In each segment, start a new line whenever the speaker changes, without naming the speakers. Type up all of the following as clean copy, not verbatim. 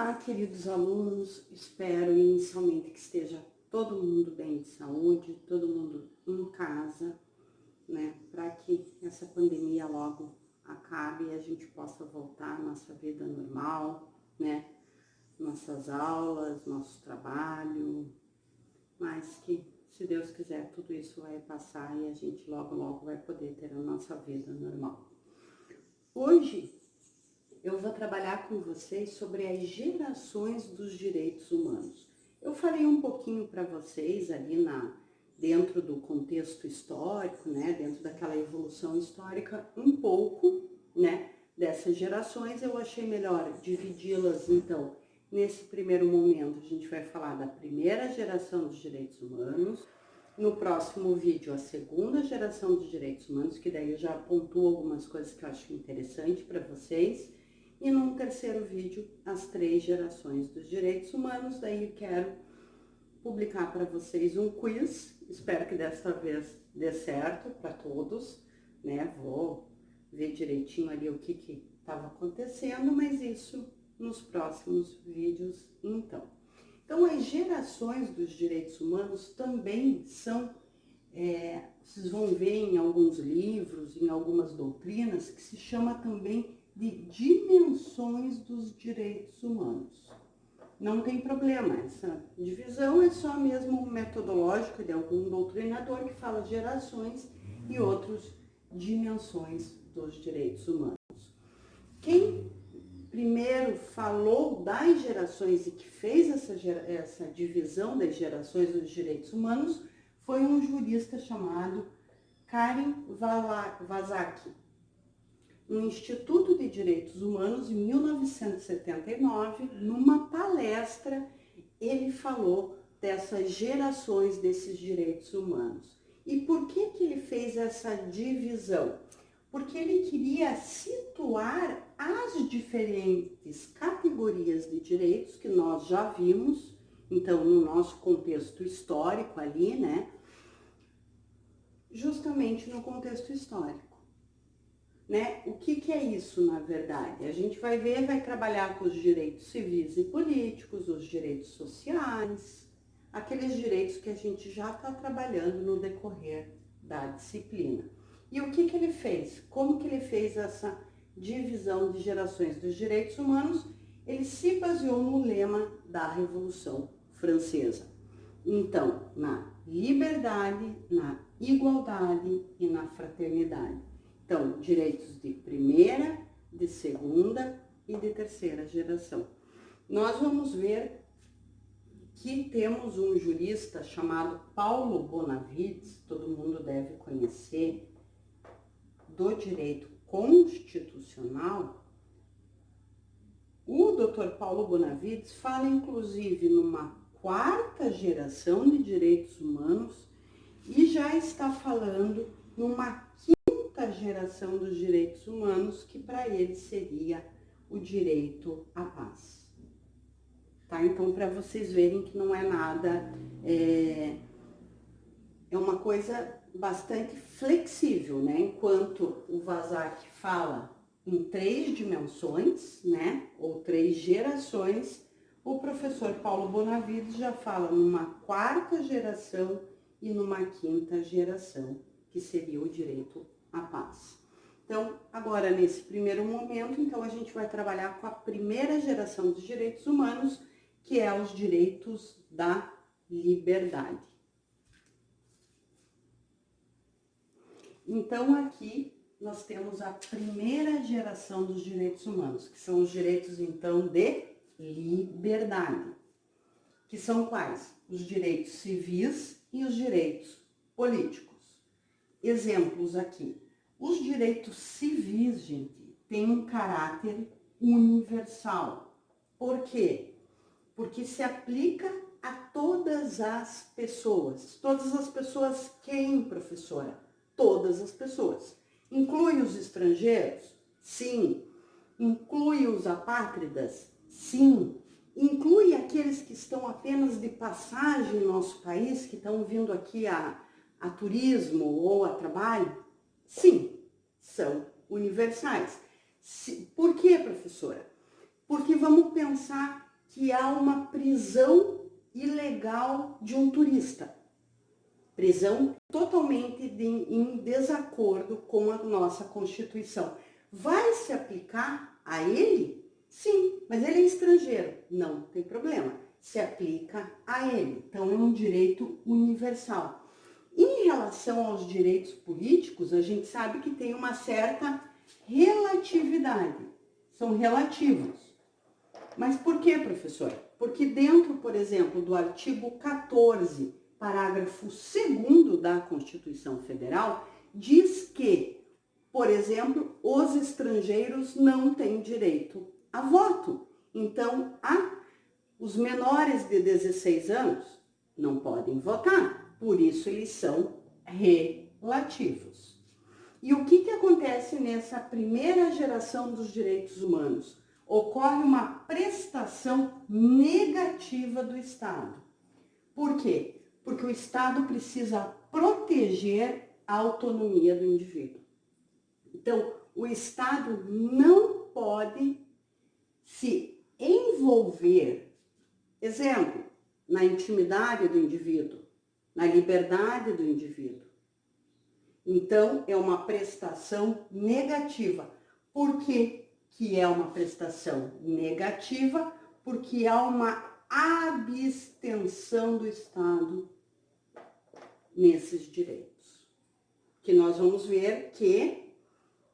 Olá, queridos alunos, espero inicialmente que esteja todo mundo bem de saúde, todo mundo em casa, né, para que essa pandemia logo acabe e a gente possa voltar à nossa vida normal, né, nossas aulas, nosso trabalho, mas que, se Deus quiser, tudo isso vai passar e a gente logo vai poder ter a nossa vida normal. Hoje, eu vou trabalhar com vocês sobre as gerações dos direitos humanos. Eu falei um pouquinho para vocês ali dentro do contexto histórico, né, dentro daquela evolução histórica, um pouco, né, dessas gerações. Eu achei melhor dividi-las, então, nesse primeiro momento a gente vai falar da primeira geração dos direitos humanos, no próximo vídeo a segunda geração dos direitos humanos, que daí eu já pontuo algumas coisas que eu acho interessante para vocês, e num terceiro vídeo, as três gerações dos direitos humanos. Daí eu quero publicar para vocês um quiz, espero que desta vez dê certo para todos, né? Vou ver direitinho ali o que estava acontecendo, mas isso nos próximos vídeos então. Então, as gerações dos direitos humanos também são, vocês vão ver em alguns livros, em algumas doutrinas, que se chama também de dimensões dos direitos humanos. Não tem problema, essa divisão é só mesmo metodológica de algum doutrinador que fala gerações e outros dimensões dos direitos humanos. Quem primeiro falou das gerações e que fez essa divisão das gerações dos direitos humanos foi um jurista chamado Karim Vazaki. No Instituto de Direitos Humanos, em 1979, numa palestra, ele falou dessas gerações desses direitos humanos. E por que ele fez essa divisão? Porque ele queria situar as diferentes categorias de direitos que nós já vimos, então, no nosso contexto histórico ali, né? Justamente no contexto histórico. Né? O que é isso, na verdade? A gente vai trabalhar com os direitos civis e políticos, os direitos sociais, aqueles direitos que a gente já está trabalhando no decorrer da disciplina. E o que ele fez? Como que ele fez essa divisão de gerações dos direitos humanos? Ele se baseou no lema da Revolução Francesa. Então, na liberdade, na igualdade e na fraternidade. Então, direitos de primeira, de segunda e de terceira geração. Nós vamos ver que temos um jurista chamado Paulo Bonavides, todo mundo deve conhecer, do direito constitucional. O Dr. Paulo Bonavides fala, inclusive, numa quarta geração de direitos humanos e já está falando numa geração dos direitos humanos, que para ele seria o direito à paz. Tá? Então, para vocês verem que não é nada, é uma coisa bastante flexível, né? Enquanto o Vazak fala em três dimensões, né? Ou três gerações, o professor Paulo Bonavides já fala numa quarta geração e numa quinta geração, que seria o direito à paz. Então, agora nesse primeiro momento, então a gente vai trabalhar com a primeira geração dos direitos humanos, que é os direitos da liberdade. Então, aqui nós temos a primeira geração dos direitos humanos, que são os direitos, então, de liberdade. Que são quais? Os direitos civis e os direitos políticos. Exemplos aqui. Os direitos civis, gente, têm um caráter universal. Por quê? Porque se aplica a todas as pessoas. Todas as pessoas quem, professora? Todas as pessoas. Inclui os estrangeiros? Sim. Inclui os apátridas? Sim. Inclui aqueles que estão apenas de passagem no nosso país, que estão vindo aqui a turismo ou a trabalho? Sim, são universais. Por quê, professora? Porque vamos pensar que há uma prisão ilegal de um turista. Prisão totalmente em desacordo com a nossa Constituição. Vai se aplicar a ele? Sim, mas ele é estrangeiro. Não tem problema. Se aplica a ele. Então, é um direito universal. Em relação aos direitos políticos, a gente sabe que tem uma certa relatividade. São relativos. Mas por que, professora? Porque dentro, por exemplo, do artigo 14, parágrafo 2º da Constituição Federal, diz que, por exemplo, os estrangeiros não têm direito a voto. Então, os menores de 16 anos não podem votar, por isso eles são relativos. E o que acontece nessa primeira geração dos direitos humanos? Ocorre uma prestação negativa do Estado. Por quê? Porque o Estado precisa proteger a autonomia do indivíduo. Então, o Estado não pode se envolver, exemplo, na intimidade do indivíduo, na liberdade do indivíduo. Então, é uma prestação negativa. Por que que é uma prestação negativa? Porque há uma abstenção do Estado nesses direitos. Que nós vamos ver que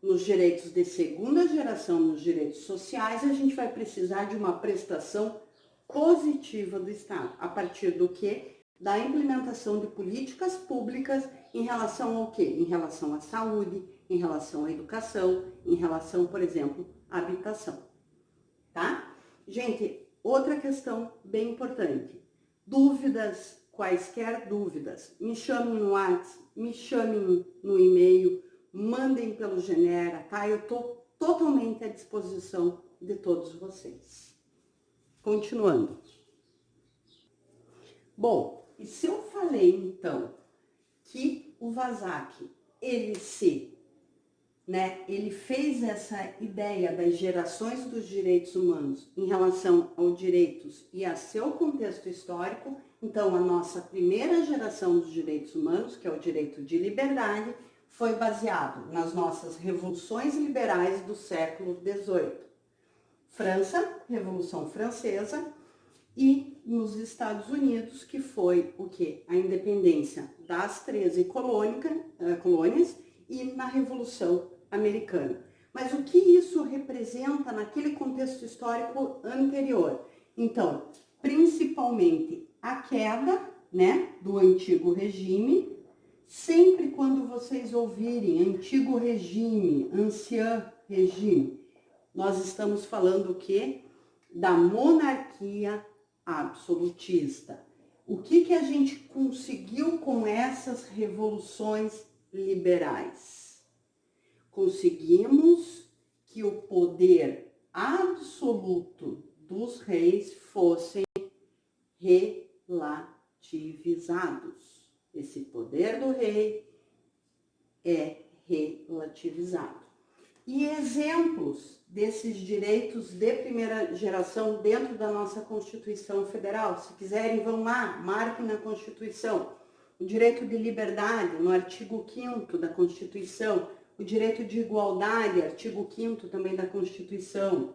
nos direitos de segunda geração, nos direitos sociais, a gente vai precisar de uma prestação positiva do Estado. A partir do quê? Da implementação de políticas públicas em relação ao quê? Em relação à saúde, em relação à educação, em relação, por exemplo, à habitação. Tá? Gente, outra questão bem importante. Dúvidas, quaisquer dúvidas, me chamem no WhatsApp, me chamem no e-mail, mandem pelo Genera, tá? Eu estou totalmente à disposição de todos vocês. Continuando. Bom, e se eu falei, então, que o Vazac, ele fez essa ideia das gerações dos direitos humanos em relação aos direitos e a seu contexto histórico, então a nossa primeira geração dos direitos humanos, que é o direito de liberdade, foi baseado nas nossas revoluções liberais do século XVIII. França, Revolução Francesa, e nos Estados Unidos, que foi o quê? A independência das 13 colônias e na Revolução Americana. Mas o que isso representa naquele contexto histórico anterior? Então, principalmente a queda, do antigo regime. Sempre quando vocês ouvirem antigo regime, ancien regime, nós estamos falando o quê? Da monarquia absolutista. O que a gente conseguiu com essas revoluções liberais? Conseguimos que o poder absoluto dos reis fossem relativizados. Esse poder do rei é relativizado. E exemplos desses direitos de primeira geração dentro da nossa Constituição Federal. Se quiserem, vão lá, marquem na Constituição. O direito de liberdade, no artigo 5º da Constituição. O direito de igualdade, artigo 5º também da Constituição.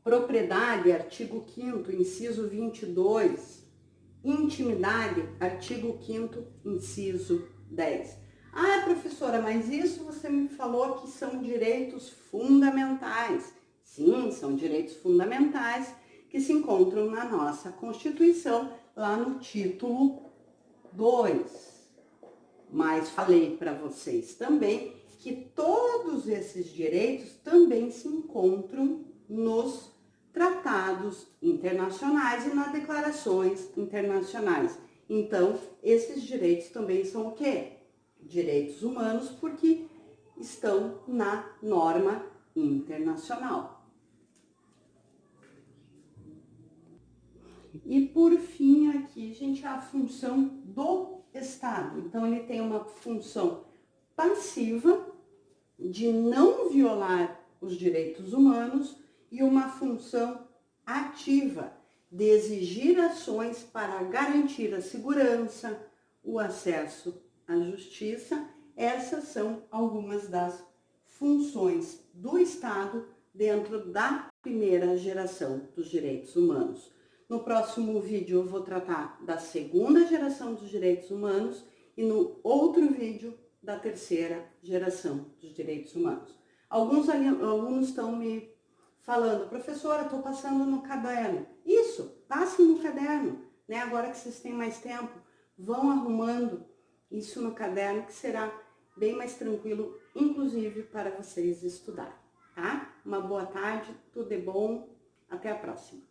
Propriedade, artigo 5º, inciso 22. Intimidade, artigo 5º, inciso 10. Ah, professora, mas isso você me falou que são direitos fundamentais. Sim, são direitos fundamentais que se encontram na nossa Constituição, lá no título 2. Mas falei para vocês também que todos esses direitos também se encontram nos tratados internacionais e nas declarações internacionais. Então, esses direitos também são o quê? Direitos humanos, porque estão na norma internacional. E por fim, aqui, gente, a função do Estado. Então, ele tem uma função passiva de não violar os direitos humanos e uma função ativa de exigir ações para garantir a segurança, o acesso à justiça. Essas são algumas das funções do Estado dentro da primeira geração dos direitos humanos. No próximo vídeo eu vou tratar da segunda geração dos direitos humanos e no outro vídeo da terceira geração dos direitos humanos. Alguns alunos estão me falando, professora, estou passando no caderno. Isso, passem no caderno, né? Agora que vocês têm mais tempo, vão arrumando isso no caderno, que será bem mais tranquilo, inclusive para vocês estudar, tá? Uma boa tarde, tudo de bom, até a próxima.